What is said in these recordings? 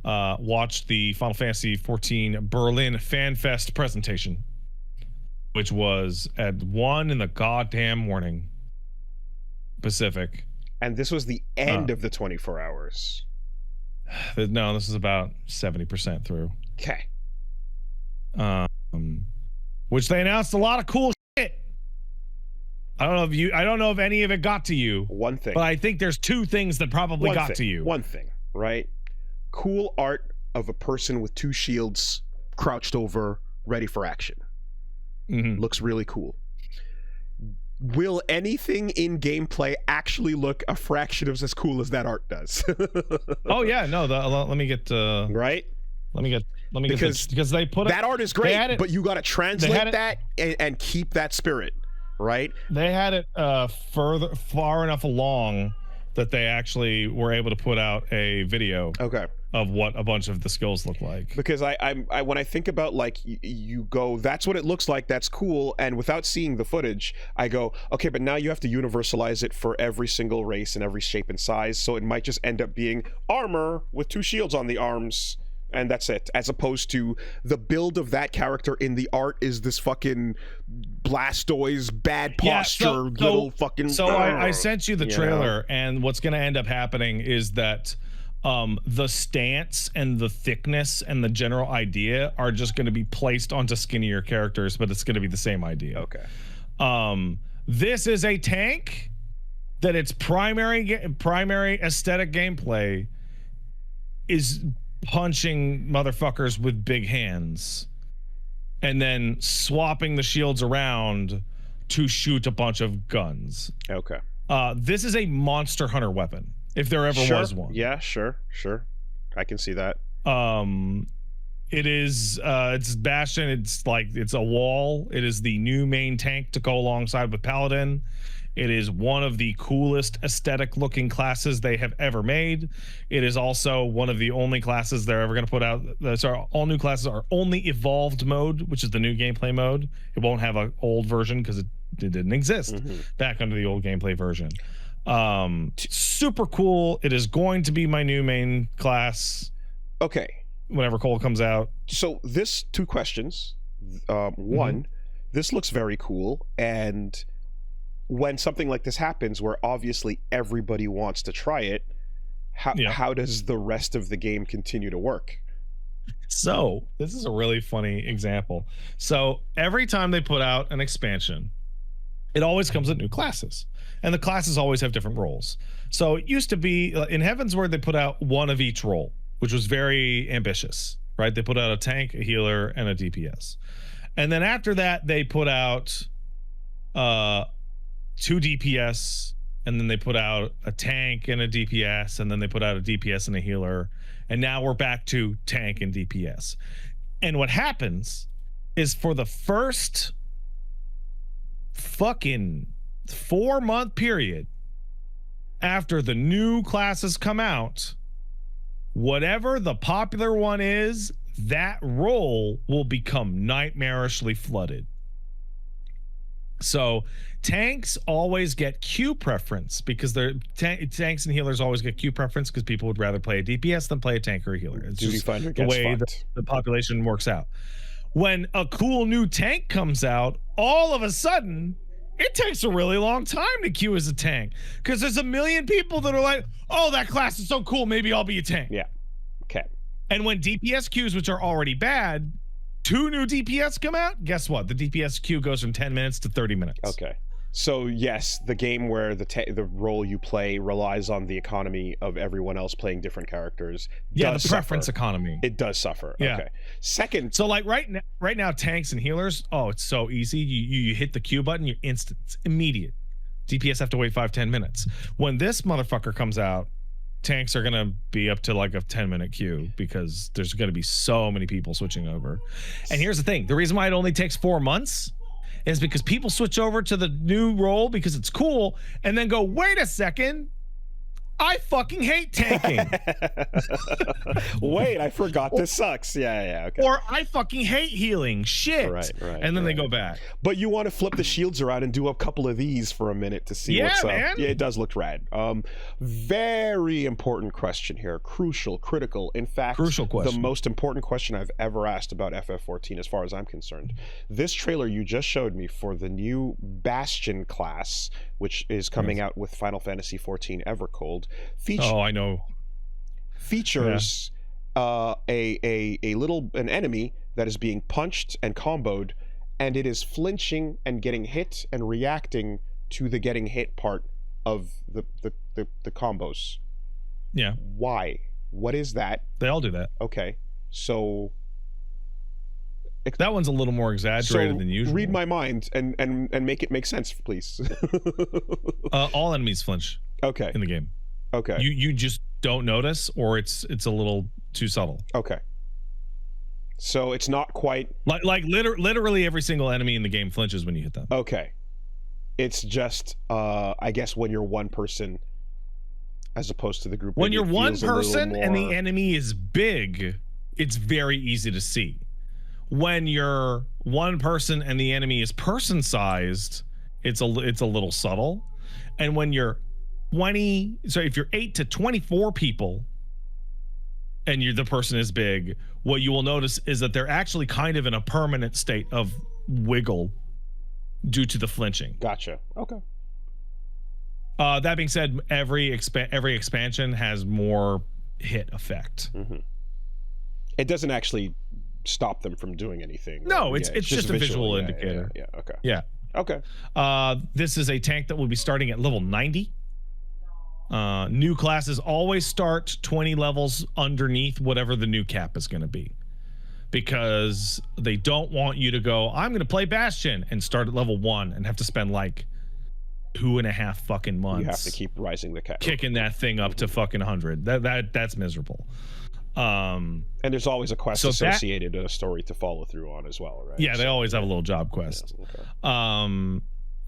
watched the Final Fantasy 14 Berlin Fanfest presentation, which was at 1 in the goddamn morning Pacific. And this was the end of the 24 hours. No, this is about 70% through. Okay. Which they announced a lot of cool shit. I don't know if any of it got to you. One thing. But I think there's two things that probably got to you. One thing, right? Cool art of a person with 2 shields crouched over, ready for action. Looks really cool. Will anything in gameplay actually look a fraction of as cool as that art does? Oh yeah, no. Let me get right. Let me get because they put that art is great, but you got to translate that and keep that spirit, right? They had it far enough along that they actually were able to put out a video. Okay. Of what a bunch of the skills look like. Because I when I think about like you go, that's what it looks like, that's cool, and without seeing the footage, I go, okay, but now you have to universalize it for every single race and every shape and size, so it might just end up being armor with 2 shields on the arms, and that's it, as opposed to the build of that character in the art is this fucking Blastoise bad posture little fucking. So I sent you the trailer, and what's going to end up happening is that the stance and the thickness and the general idea are just going to be placed onto skinnier characters, but it's going to be the same idea. Okay. This is a tank that its primary aesthetic gameplay is punching motherfuckers with big hands and then swapping the shields around to shoot a bunch of guns. Okay. This is a Monster Hunter weapon. If there ever was one. Yeah, sure. I can see that. It is, it's Bastion. It's a wall. It is the new main tank to go alongside with Paladin. It is one of the coolest aesthetic looking classes they have ever made. It is also one of the only classes they're ever going to put out. Sorry, all new classes are only evolved mode, which is the new gameplay mode. It won't have an old version because it didn't exist back under the old gameplay version. Super cool. It is going to be my new main class. Okay. Whenever Cole comes out. So this 2 questions. One, this looks very cool, and when something like this happens, where obviously everybody wants to try it, how does the rest of the game continue to work? So this is a really funny example. So every time they put out an expansion, it always comes with new classes, and the classes always have different roles. So it used to be in Heavensward, they put out 1 of each role, which was very ambitious, right? They put out a tank, a healer, and a DPS. And then after that, they put out 2 DPS, and then they put out a tank and a DPS, and then they put out a DPS and a healer. And now we're back to tank and DPS. And what happens is for the first fucking 4-month period after the new classes come out, whatever the popular one is, that role will become nightmarishly flooded. So tanks always get queue preference because they're tanks and healers always get queue preference because people would rather play a DPS than play a tank or a healer. It's just the way the population works out. When a cool new tank comes out, all of a sudden it takes a really long time to queue as a tank because there's a million people that are like, oh, that class is so cool, maybe I'll be a tank. Yeah. Okay. And when DPS queues, which are already bad, 2 new DPS come out, guess what? The DPS queue goes from 10 minutes to 30 minutes. Okay. So yes, the game where the role you play relies on the economy of everyone else playing different characters. Yeah, the preference economy. It does suffer. Yeah. Okay. Second. So like right now, tanks and healers, oh, it's so easy. You hit the Q button, you're instant. It's immediate. DPS have to wait 5-10 minutes. When this motherfucker comes out, tanks are gonna be up to like a 10-minute queue because there's gonna be so many people switching over. And here's the thing: the reason why it only takes 4 months is because people switch over to the new role because it's cool, and then go, wait a second, I fucking hate tanking. Wait, I forgot this sucks. Yeah, okay. Or I fucking hate healing. Shit. Right. And then they go back. But you want to flip the shields around and do a couple of these for a minute to see what's man. up. Yeah, it does look rad. Very important question here. Crucial, critical. In fact, crucial question. The most important question I've ever asked about FF14 as far as I'm concerned. This trailer you just showed me for the new Bastion class, which is coming out with Final Fantasy XIV Evercold, I know. Features an enemy that is being punched and comboed, and it is flinching and getting hit and reacting to the getting hit part of the combos. Yeah. Why? What is that? They all do that. Okay. So that one's a little more exaggerated than usual. Read my mind and make it make sense, please. All enemies flinch. Okay. In the game. Okay. You just don't notice, or it's a little too subtle. Okay. So it's not quite like literally every single enemy in the game flinches when you hit them. Okay. It's just I guess when you're one person as opposed to the group. When you're one person and the enemy is big, it's very easy to see. When you're one person and the enemy is person-sized, it's a little subtle. And when you're if you're 8 to 24 people and the person is big, what you will notice is that they're actually kind of in a permanent state of wiggle due to the flinching. Gotcha. Okay. That being said, every expansion has more hit effect. Mm-hmm. It doesn't actually stop them from doing anything. No, it's just a visual indicator. Yeah. Okay. Yeah. Okay. This is a tank that will be starting at level 90. New classes always start 20 levels underneath whatever the new cap is going to be, because they don't want you to go, I'm going to play Bastion and start at level 1 and have to spend like 2.5 fucking months. You have to keep rising the cap, kicking that thing up to fucking 100. That's miserable. And there's always a quest associated to a story to follow through on as well, right? Yeah, they always have a little job quest. Yeah, okay.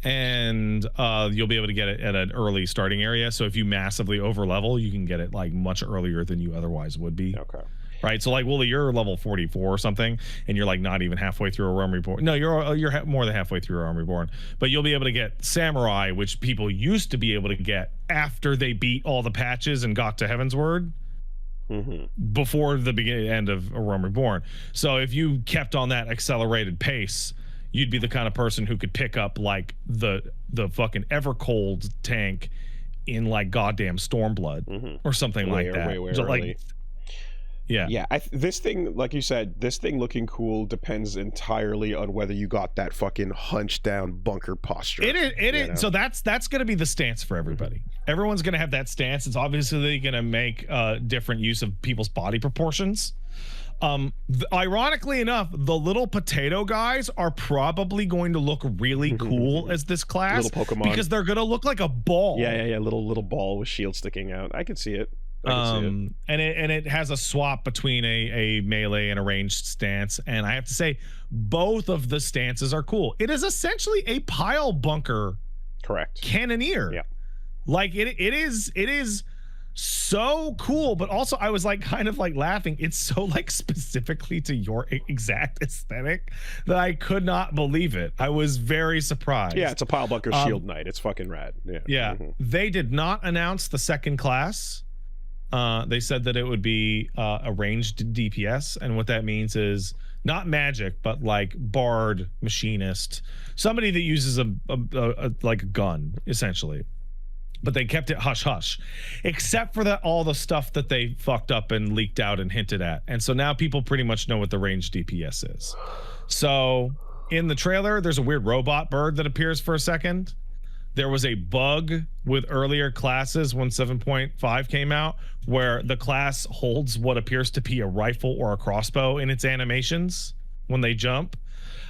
And you'll be able to get it at an early starting area. So if you massively over level, you can get it like much earlier than you otherwise would be. Okay. Right. So like, Woolie, you're level 44 or something, and you're like not even halfway through a Realm Reborn. No, you're more than halfway through a Realm Reborn. But you'll be able to get Samurai, which people used to be able to get after they beat all the patches and got to Heaven's Word. Mm-hmm. Before the end of a Realm Reborn. So if you kept on that accelerated pace, you'd be the kind of person who could pick up like the fucking Evercold tank in like goddamn Stormblood or something like that. Way so early. Like, yeah. This thing, like you said, this thing looking cool depends entirely on whether you got that fucking hunched down bunker posture. It is. So that's going to be the stance for everybody. Everyone's going to have that stance. It's obviously going to make different use of people's body proportions. Ironically enough, the little potato guys are probably going to look really cool as this class. Little Pokemon. Because they're going to look like a ball. Yeah. Little ball with shield sticking out. I can see it. And it has a swap between a melee and a ranged stance, and I have to say both of the stances are cool. It is essentially a pile bunker, correct, cannoneer. Yeah, like it is so cool, but also I was like kind of like laughing. It's so like specifically to your exact aesthetic that I could not believe it. I was very surprised. Yeah, it's a pile bunker shield knight. It's fucking rad. Yeah. They did not announce the second class. They said that it would be a ranged DPS, and what that means is not magic, but like bard, machinist, somebody that uses a like a gun essentially. But they kept it hush hush, except for all the stuff that they fucked up and leaked out and hinted at. And so now people pretty much know what the ranged DPS is. So in the trailer, there's a weird robot bird that appears for a second. There was a bug with earlier classes when 7.5 came out where the class holds what appears to be a rifle or a crossbow in its animations when they jump,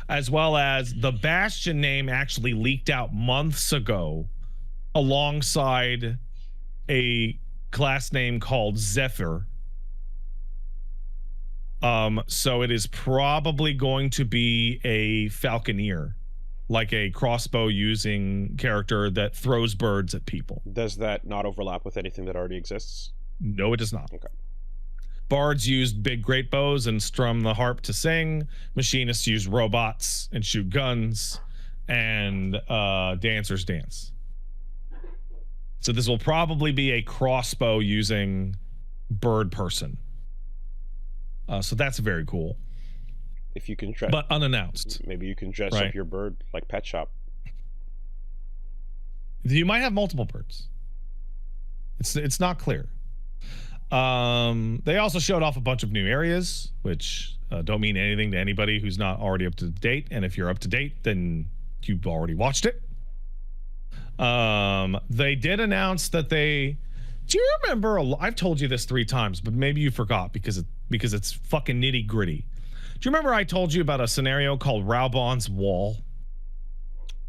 as well as the Bastion name actually leaked out months ago alongside a class name called Zephyr. So it is probably going to be a Falconeer like a crossbow using character that throws birds at people. Does that not overlap with anything that already exists? No, it does not. Okay. Bards used big great bows and strum the harp to sing. Machinists use robots and shoot guns, and dancers dance. So this will probably be a crossbow using bird person. So that's very cool. If you can dress, but unannounced. Maybe you can dress up your bird like Pet Shop. You might have multiple birds. It's not clear. They also showed off a bunch of new areas, which don't mean anything to anybody who's not already up to date. And if you're up to date, then you've already watched it. They did announce that they. Do you remember? I've told you this 3 times, but maybe you forgot because it's fucking nitty gritty. Do you remember I told you about a scenario called Raubon's Wall?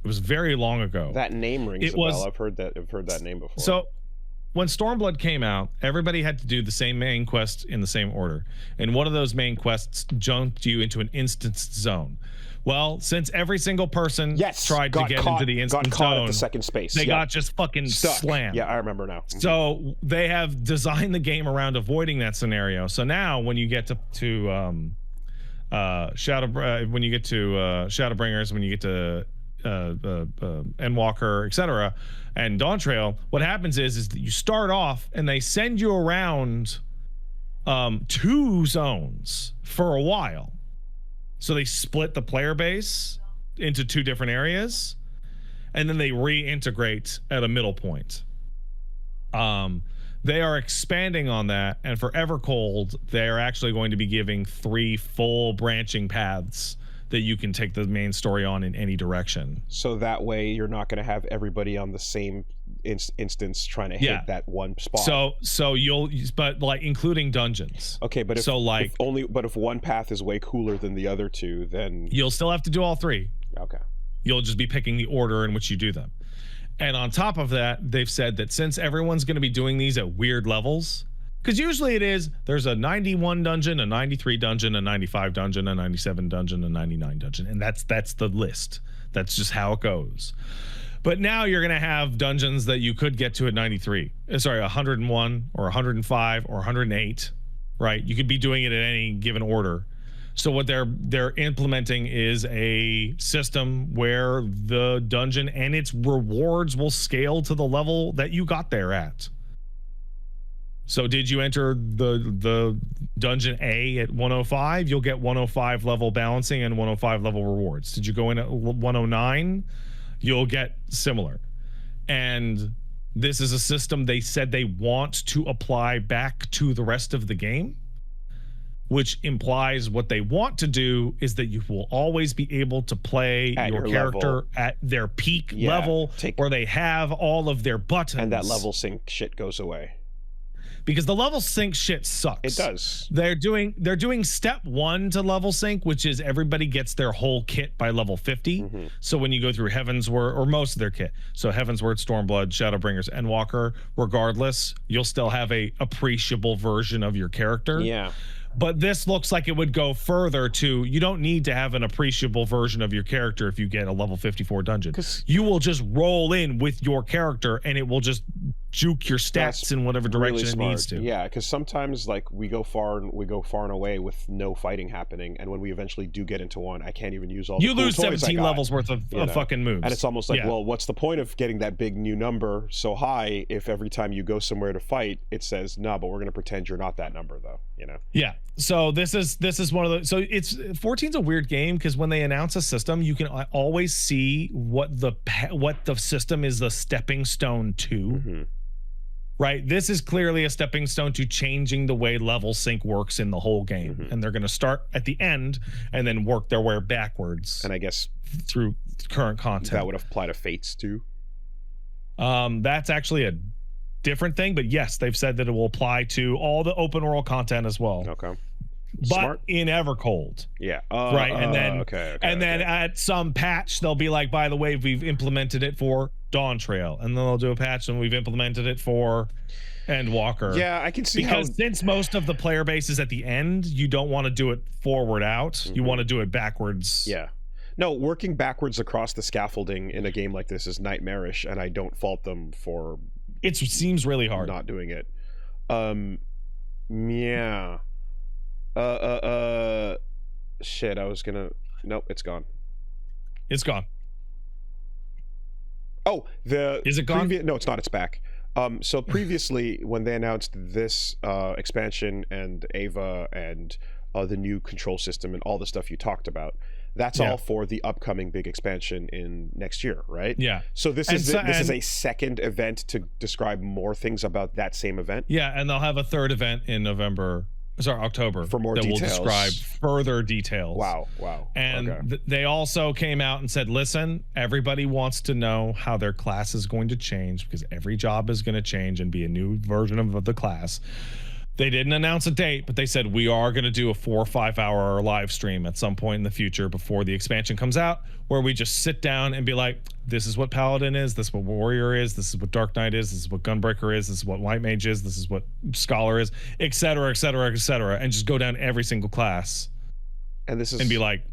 It was very long ago. That name rings a bell. I've heard that name before. So when Stormblood came out, everybody had to do the same main quest in the same order. And one of those main quests jumped you into an instanced zone. Well, since every single person tried to get into the instant zone, at the second space. They got just fucking slammed. Yeah, I remember now. So they have designed the game around avoiding that scenario. So now when you get to Shadowbringers, when you get to Endwalker, etc., and Dawntrail, what happens is that you start off and they send you around 2 zones for a while. So they split the player base into 2 different areas, and then they reintegrate at a middle point. They are expanding on that, and for Evercold, they are actually going to be giving 3 full branching paths that you can take the main story on in any direction. So that way you're not going to have everybody on the same instance trying to hit that one spot. So you'll, but like including dungeons. Okay, but if one path is way cooler than the other 2, then you'll still have to do all 3. Okay. You'll just be picking the order in which you do them. And on top of that, they've said that since everyone's going to be doing these at weird levels, because usually there's a 91 dungeon, a 93 dungeon, a 95 dungeon, a 97 dungeon, a 99 dungeon, and that's the list. That's just how it goes. But now you're going to have dungeons that you could get to at 101 or 105 or 108, right? You could be doing it in any given order. So what they're implementing is a system where the dungeon and its rewards will scale to the level that you got there at. So did you enter the dungeon A at 105? You'll get 105 level balancing and 105 level rewards. Did you go in at 109? You'll get similar. And this is a system they said they want to apply back to the rest of the game, which implies what they want to do is that you will always be able to play your character at their peak level where they have all of their buttons. And that level sync shit goes away. Because the level sync shit sucks. It does. They're doing step 1 to level sync, which is everybody gets their whole kit by level 50. Mm-hmm. So when you go through Heavensward, or most of their kit, so Heavensward, Stormblood, Shadowbringers, Endwalker, regardless, you'll still have a appreciable version of your character. Yeah. But this looks like it would go further to, you don't need to have an appreciable version of your character if you get a level 54 dungeon. You will just roll in with your character and it will just juke your stats in whatever direction it needs to. Yeah, because sometimes like we go far and away with no fighting happening, and when we eventually do get into one, I can't even use all the cool lose toys 17 levels worth of fucking moves. And it's almost like, well, what's the point of getting that big new number so high if every time you go somewhere to fight it says, no, but we're going to pretend you're not that number though, you know? Yeah. So this is one of the, so it's 14's a weird game because when they announce a system, you can always see what the system is the stepping stone to. Mm-hmm. Right, this is clearly a stepping stone to changing the way level sync works in the whole game, and they're going to start at the end and then work their way backwards. And I guess through current content that would apply to Fates too. That's actually a different thing, but yes, they've said that it will apply to all the open world content as well. Okay. But in Evercold. Yeah. Right. And then at some patch, they'll be like, by the way, we've implemented it for Dawntrail. And then they'll do a patch and we've implemented it for Endwalker. Yeah, I can see because since most of the player base is at the end, you don't want to do it forward out. You want to do it backwards. Yeah. No, working backwards across the scaffolding in a game like this is nightmarish, and I don't fault them for It seems really hard. not doing it. Yeah. Shit, I was gonna... Nope, it's gone. It's gone. Oh, Is it gone? No, it's not. It's back. So previously, when they announced this expansion and Ava and the new control system and all the stuff you talked about, that's all for the upcoming big expansion in next year, right? Yeah. So this is a second event to describe more things about that same event. Yeah, and they'll have a third event in October for more that details. will describe further details. Wow. And they also came out and said, listen, everybody wants to know how their class is going to change because every job is going to change and be a new version of the class. They didn't announce a date, but they said we are going to do a 4 or 5 hour live stream at some point in the future before the expansion comes out, where we just sit down and be like, this is what Paladin is, this is what Warrior is, this is what Dark Knight is, this is what Gunbreaker is, this is what White Mage is, this is what Scholar is, etc., etc., etc., and just go down every single class and be like,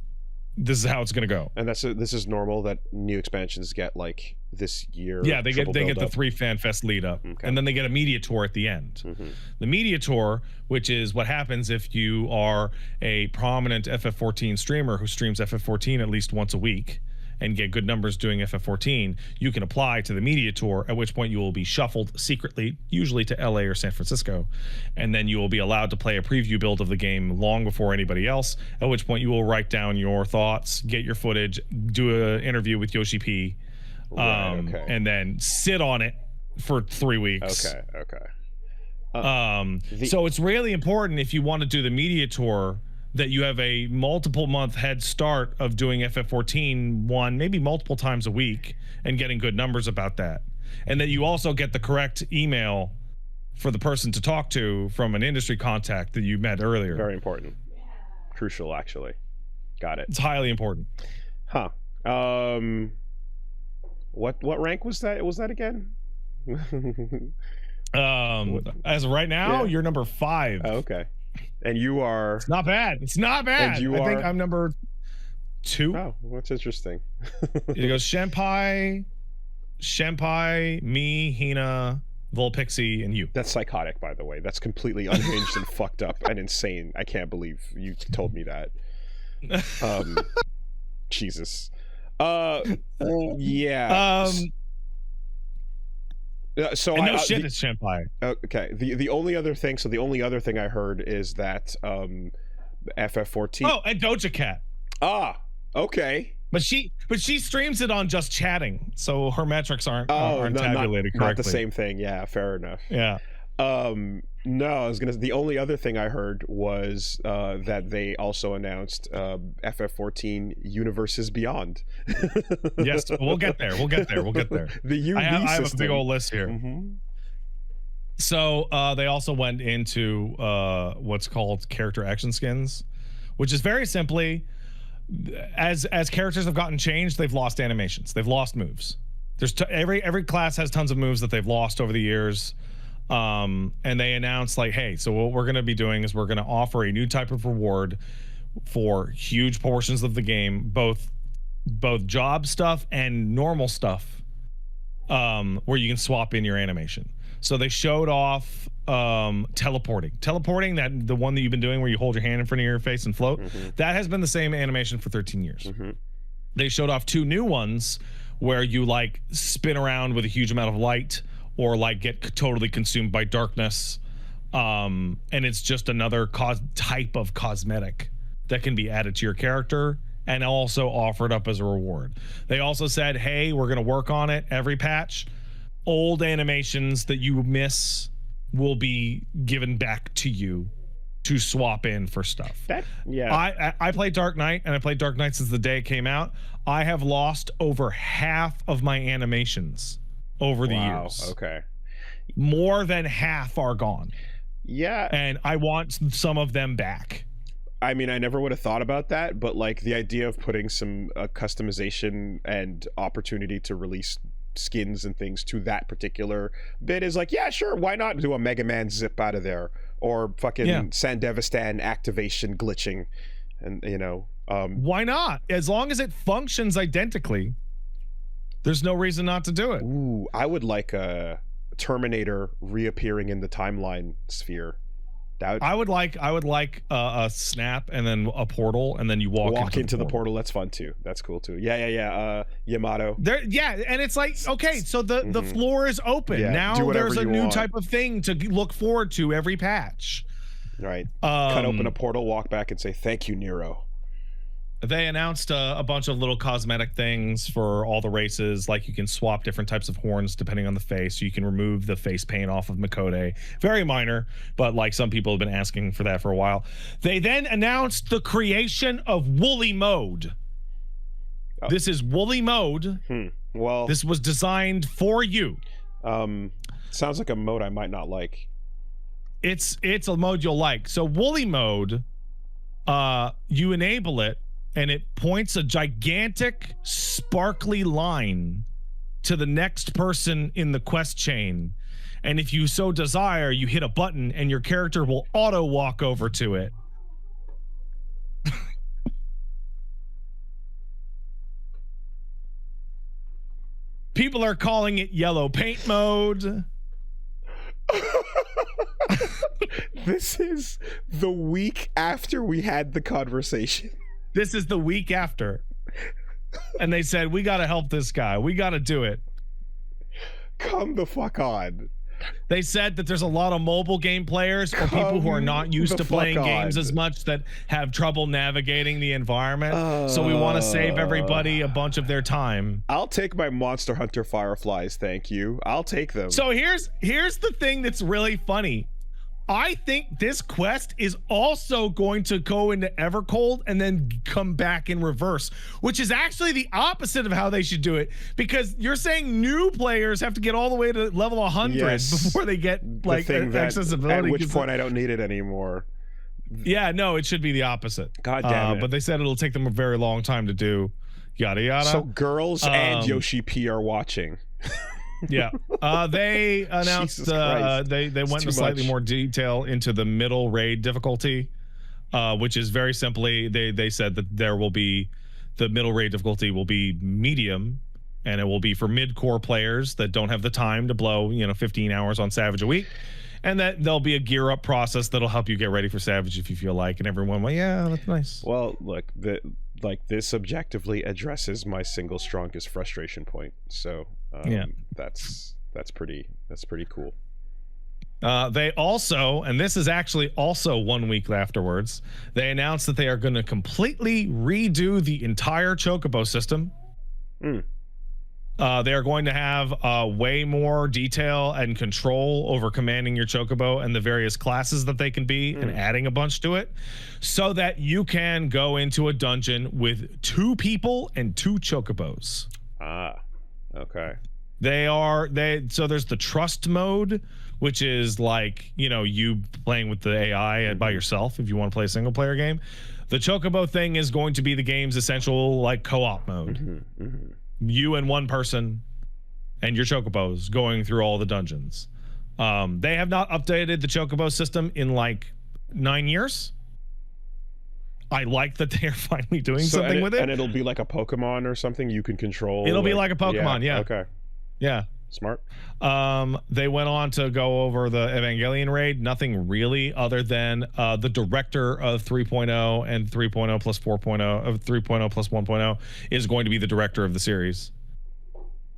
this is how it's going to go. And this is normal that new expansions get like this year. Yeah, they get the 3 Fanfest lead up, and then they get a media tour at the end. The media tour, which is what happens if you are a prominent FF14 streamer who streams FF14 at least once a week and get good numbers doing FF14, you can apply to the media tour, at which point you will be shuffled secretly, usually to LA or San Francisco, and then you will be allowed to play a preview build of the game long before anybody else, at which point you will write down your thoughts, get your footage, do an interview with Yoshi P, and then sit on it for 3 weeks. So it's really important if you want to do the media tour that you have a multiple month head start of doing FF14 maybe multiple times a week and getting good numbers about that. And that you also get the correct email for the person to talk to from an industry contact that you met earlier. Very important. Crucial, actually. Got it. It's highly important. Huh. What rank was that? Was that again? As of right now, you're number 5. Oh, okay. And you are... It's not bad. It's not bad. And I think I'm number 2. Oh, that's interesting. It goes Shenpai, me, Hina, Volpixie, and you. That's psychotic, by the way. That's completely unhinged and fucked up and insane. I can't believe you told me that. Jesus. Yeah. So and it's Shenpai. Okay. The only other thing. So the only other thing I heard is that FF14. Oh, and Doja Cat. Ah. Okay. But she streams it on just chatting, so her metrics aren't tabulated correctly. Not the same thing. Yeah. Fair enough. Yeah. No, I was gonna. The only other thing I heard was that they also announced FF14 Universes Beyond. Yes, we'll get there. The I have a big old list here. So they also went into what's called character action skins, which is very simply, as characters have gotten changed, they've lost animations, they've lost moves. There's every class has tons of moves that they've lost over the years. And they announced like, hey, so what we're going to be doing is we're going to offer a new type of reward for huge portions of the game, both job stuff and normal stuff, where you can swap in your animation. So they showed off teleporting, that the one that you've been doing where you hold your hand in front of your face and float. That has been the same animation for 13 years. They showed off 2 new ones where you like spin around with a huge amount of light, or like get totally consumed by darkness, and it's just another type of cosmetic that can be added to your character and also offered up as a reward. They also said, hey, we're going to work on it every patch. Old animations that you miss will be given back to you to swap in for stuff. I played Dark Knight, and I played Dark Knight since the day it came out. I have lost over half of my animations over the years. Okay. More than half are gone. Yeah. And I want some of them back. I mean, I never would have thought about that, but like the idea of putting some customization and opportunity to release skins and things to that particular bit is like, yeah, sure, why not do a Mega Man zip out of there, or fucking Sandevistan activation glitching, and Why not? As long as it functions identically, there's no reason not to do it. Ooh, I would like a Terminator reappearing in the timeline sphere. I would like a snap and then a portal and then you walk into the portal. That's fun too. That's cool too. Yeah. Yamato. And it's like, okay, so the floor is open. Yeah, now there's a new type of thing to look forward to every patch. Right. Cut open a portal, walk back, and say thank you, Nero. They announced a bunch of little cosmetic things for all the races, like you can swap different types of horns depending on the face. You can remove the face paint off of Makode. Very minor, but like some people have been asking for that for a while. They then announced the creation of Woolie mode. Oh. This is Woolie mode. Well, this was designed for you. Sounds like a mode I might not like. It's a mode you'll like. So Woolie mode, you enable it, and it points a gigantic, sparkly line to the next person in the quest chain. And if you so desire, you hit a button and your character will auto walk over to it. People are calling it yellow paint mode. This is the week after we had the conversation. This is the week after. And they said, we got to help this guy. We got to do it. Come the fuck on. They said that there's a lot of mobile game players or people who are not used to playing games as much that have trouble navigating the environment. So we want to save everybody a bunch of their time. I'll take my Monster Hunter Fireflies, thank you. I'll take them. So here's the thing that's really funny. I think this quest is also going to go into Evercold and then come back in reverse, which is actually the opposite of how they should do it, because you're saying new players have to get all the way to level 100 before they get like accessibility. At which point I don't need it anymore. Yeah, no, it should be the opposite. God damn it. But they said it'll take them a very long time to do yada yada. So girls and Yoshi P are watching. Yeah, they announced they went into slightly more detail into the middle raid difficulty, which is very simply they said that there will be the middle raid difficulty will be medium, and it will be for mid-core players that don't have the time to blow 15 hours on Savage a week, and that there'll be a gear up process that'll help you get ready for Savage if you feel like. And everyone, well, yeah, that's nice. Well, look, this objectively addresses my single strongest frustration point. So yeah, that's pretty cool. They also, and this is actually also 1 week afterwards, they announced that they are going to completely redo the entire Chocobo system. They are going to have way more detail and control over commanding your Chocobo and the various classes that they can be, and adding a bunch to it, so that you can go into a dungeon with 2 people and 2 Chocobos. Okay. So there's the trust mode, which is like, you playing with the AI by yourself if you want to play a single player game. The Chocobo thing is going to be the game's essential like co-op mode. You and one person and your Chocobos going through all the dungeons. They have not updated the Chocobo system in like 9 years. I like that they're finally doing something with it. And it'll be like a Pokemon or something you can control. It'll be like a Pokemon, yeah. Okay. Yeah. Smart. They went on to go over the Evangelion raid. Nothing really other than the director of 3.0 and 3.0 plus 4.0 of 3.0 plus 1.0 is going to be the director of the series.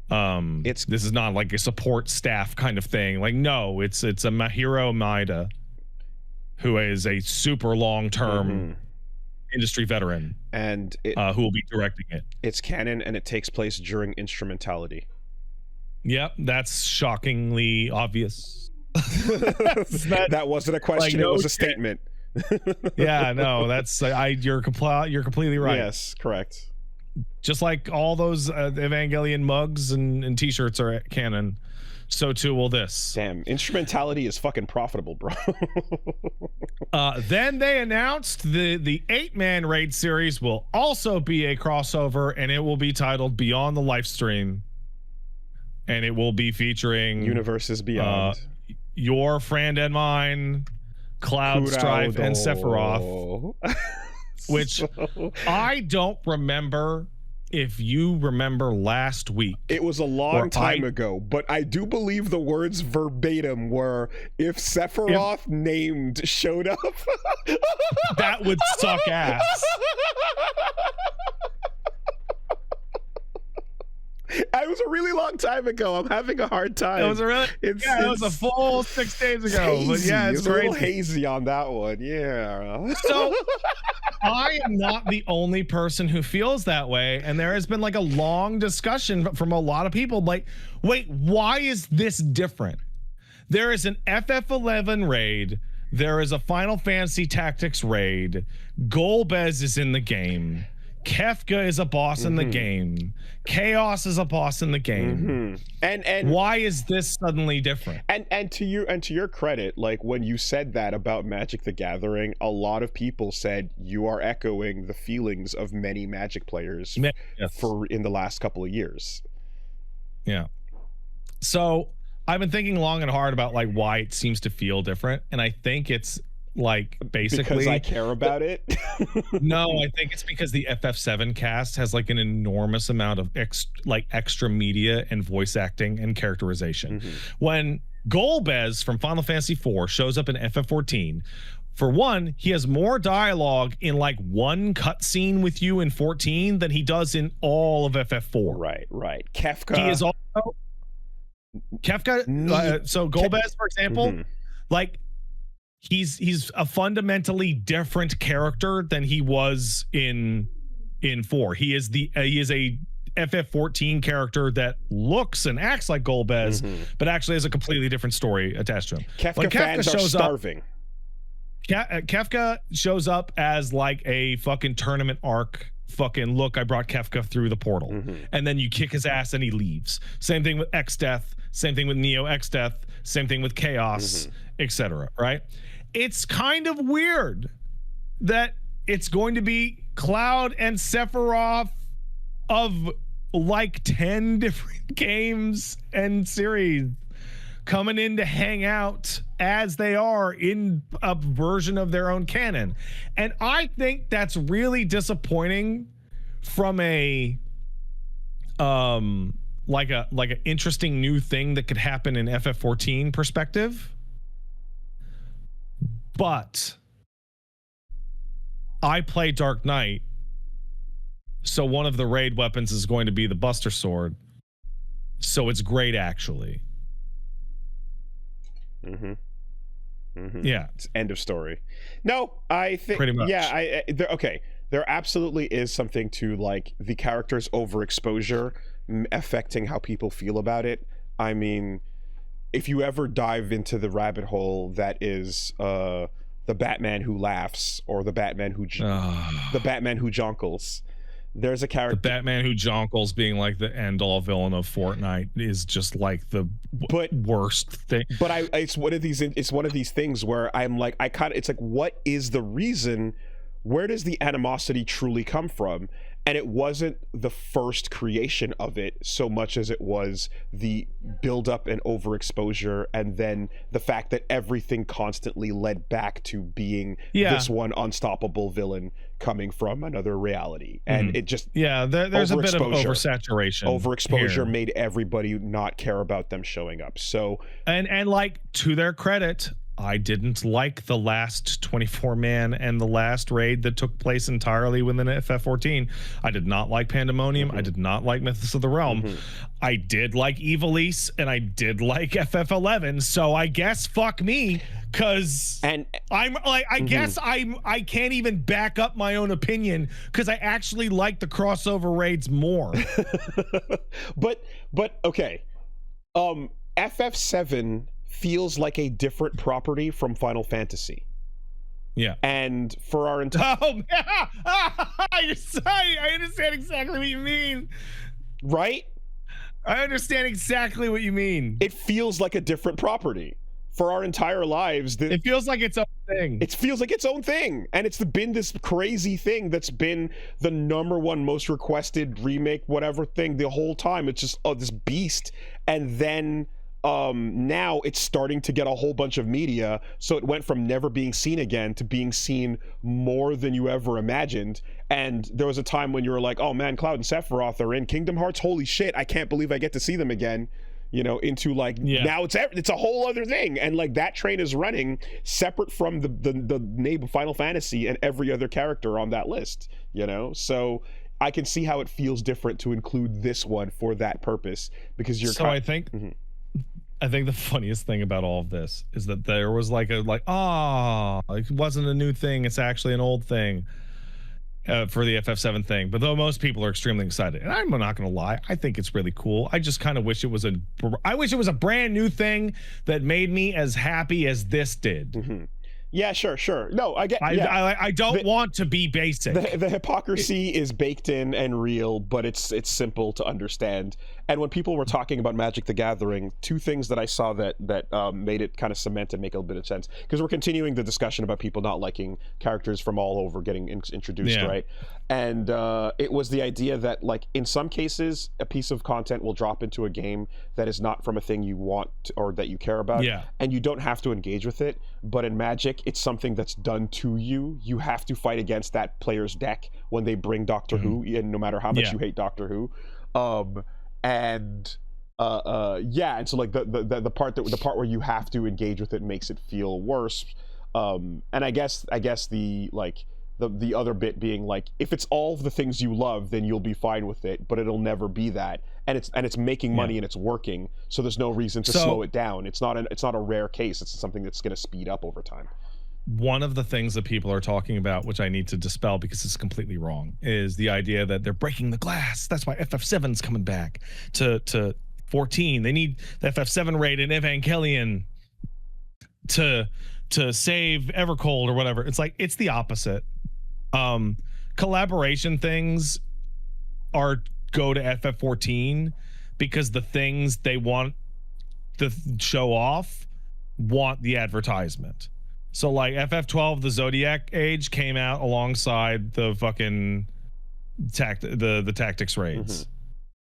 This is not like a support staff kind of thing. Like, no, it's a Mahiro Maeda, who is a super long-term industry veteran, and who will be directing it. It's canon, and it takes place during instrumentality. Yep, that's shockingly obvious. That wasn't a question; it was a statement. Yeah, no, that's you're completely right. Yes, correct. Just like all those Evangelion mugs and t-shirts are canon, so too will this. Damn, instrumentality is fucking profitable, bro. Then they announced the 8-man raid series will also be a crossover, and it will be titled Beyond the Livestream. And it will be featuring Universes Beyond, your friend and mine, Cloud, Strife, and Sephiroth. which I don't remember if you remember last week. It was a long time ago, but I do believe the words verbatim were, if Sephiroth named showed up. That would suck ass. It was a really long time ago. I'm having a hard time. It was it was a full 6 days ago. Hazy. But yeah, it's a little crazy. hazy on that one. Yeah. So I am not the only person who feels that way, and there has been like a long discussion from a lot of people. Like, wait, why is this different? There is an FF11 raid. There is a Final Fantasy Tactics raid. Golbez is in the game. Kefka is a boss in the game. Chaos is a boss in the game. And why is this suddenly different? And to your credit, like when you said that about Magic the Gathering, a lot of people said you are echoing the feelings of many Magic players for in the last couple of years. Yeah. So I've been thinking long and hard about like why it seems to feel different, and I think it's like basically because I care about it. No, I think it's because the FF7 cast has like an enormous amount of extra media and voice acting and characterization. When Golbez from Final Fantasy IV shows up in FF14, for one, he has more dialogue in like one cutscene with you in 14 than he does in all of FF4. Right. Kefka. He is also Kefka. So Golbez, for example, like he's a fundamentally different character than he was in 4. He is a FF14 character that looks and acts like Golbez, but actually has a completely different story attached to him. Kefka fans are starving. Kefka shows up as like a fucking tournament arc. Fucking look, I brought Kefka through the portal, and then you kick his ass and he leaves. Same thing with X-Death, same thing with Neo X-Death, same thing with Chaos, etc. Right? It's kind of weird that it's going to be Cloud and Sephiroth of like 10 different games and series coming in to hang out as they are in a version of their own canon. And I think that's really disappointing from a like an interesting new thing that could happen in FF14 perspective. But I play Dark Knight, so one of the raid weapons is going to be the Buster Sword. So it's great, actually. Yeah. It's end of story. No, I think pretty much. Yeah, okay. There absolutely is something to like the character's overexposure affecting how people feel about it. I mean, if you ever dive into the rabbit hole that is the Batman who laughs or the Batman who jonkles, there's a character. The Batman who jonkles being like the end-all villain of Fortnite is just like the worst thing. But it's one of these things where I'm like, it's like, what is the reason? Where does the animosity truly come from? And it wasn't the first creation of it so much as it was the buildup and overexposure, and then the fact that everything constantly led back to being this one unstoppable villain coming from another reality. And it just there's a bit of oversaturation. Overexposure here. made everybody not care about them showing up. So and like, to their credit, I didn't like the last 24-man and the last raid that took place entirely within FF14. I did not like Pandemonium. I did not like Mythos of the Realm. I did like Ivalice, and I did like FF11. So I guess fuck me, because I'm like, I guess I can't even back up my own opinion because I actually like the crossover raids more. but okay, FF7 feels like a different property from Final Fantasy. Yeah. And for our entire... I understand exactly what you mean. Right? I understand exactly what you mean. It feels like a different property. For our entire lives... It feels like its own thing. It feels like its own thing. And it's been this crazy thing that's been the #1 most requested remake, whatever thing, the whole time. It's just, this beast. And then... now it's starting to get a whole bunch of media, so it went from never being seen again to being seen more than you ever imagined. And there was a time when you were like, oh man, Cloud and Sephiroth are in Kingdom Hearts, holy shit, I can't believe I get to see them again, you know, into like, now it's a whole other thing. And like that train is running separate from the name of Final Fantasy and every other character on that list, you know. So I can see how it feels different to include this one for that purpose, because you're I think the funniest thing about all of this is that there was like it wasn't a new thing, it's actually an old thing for the FF7 thing. But though most people are extremely excited, and I'm not gonna lie, I think it's really cool. I just kind of wish it was a brand new thing that made me as happy as this did. Yeah, sure. No, I get. I don't want to be basic. The hypocrisy is baked in and real, but it's simple to understand. And when people were talking about Magic the Gathering, two things that I saw that made it kind of cement and make a bit of sense, because we're continuing the discussion about people not liking characters from all over getting introduced, right? And it was the idea that, like, in some cases, a piece of content will drop into a game that is not from a thing you want or that you care about, and you don't have to engage with it. But in Magic, it's something that's done to you. You have to fight against that player's deck when they bring Doctor Who, and no matter how much you hate Doctor Who. And so like the part where you have to engage with it makes it feel worse. And I guess the other bit being like, if it's all the things you love, then you'll be fine with it, but it'll never be that. And it's making money and it's working, so there's no reason to slow it down. It's not a rare case. It's something that's going to speed up over time. One of the things that people are talking about, which I need to dispel because it's completely wrong, is the idea that they're breaking the glass. That's why FF7's coming back to 14. They need the FF7 raid in Evangelion to save Evercold or whatever. It's like, it's the opposite. Collaboration things go to FF14 because the things they want to show off want the advertisement. So like FF12, the Zodiac Age, came out alongside the fucking the Tactics raids,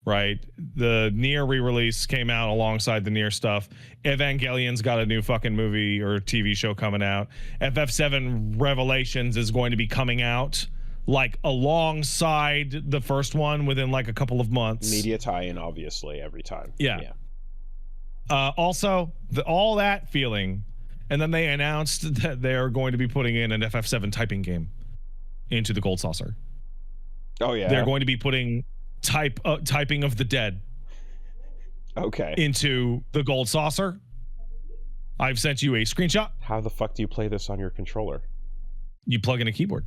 right? The Nier re-release came out alongside the Nier stuff. Evangelion's got a new fucking movie or TV show coming out. FF7 Revelations is going to be coming out like alongside the first one within like a couple of months. Media tie-in, obviously, every time. Also, all that feeling. And then they announced that they're going to be putting in an FF7 typing game into the Gold Saucer. Oh yeah. They're going to be putting typing of the dead. Okay. Into the Gold Saucer. I've sent you a screenshot. How the fuck do you play this on your controller? You plug in a keyboard.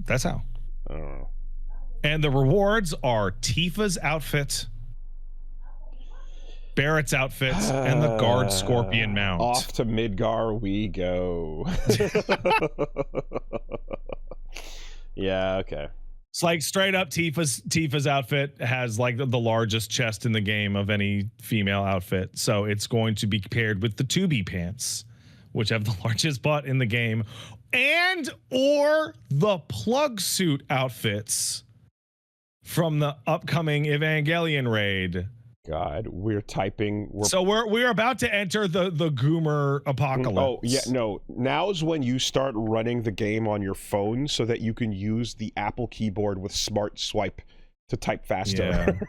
That's how. And the rewards are Tifa's outfit, Barrett's outfits, and the guard scorpion mount. Off to Midgar we go. Yeah, okay. It's like straight up Tifa's outfit has like the largest chest in the game of any female outfit. So it's going to be paired with the 2B pants, which have the largest butt in the game, and or the plug suit outfits from the upcoming Evangelion raid. God, we're typing. So we're about to enter the Goomer apocalypse. Oh yeah, no. Now's when you start running the game on your phone so that you can use the Apple keyboard with Smart Swipe to type faster.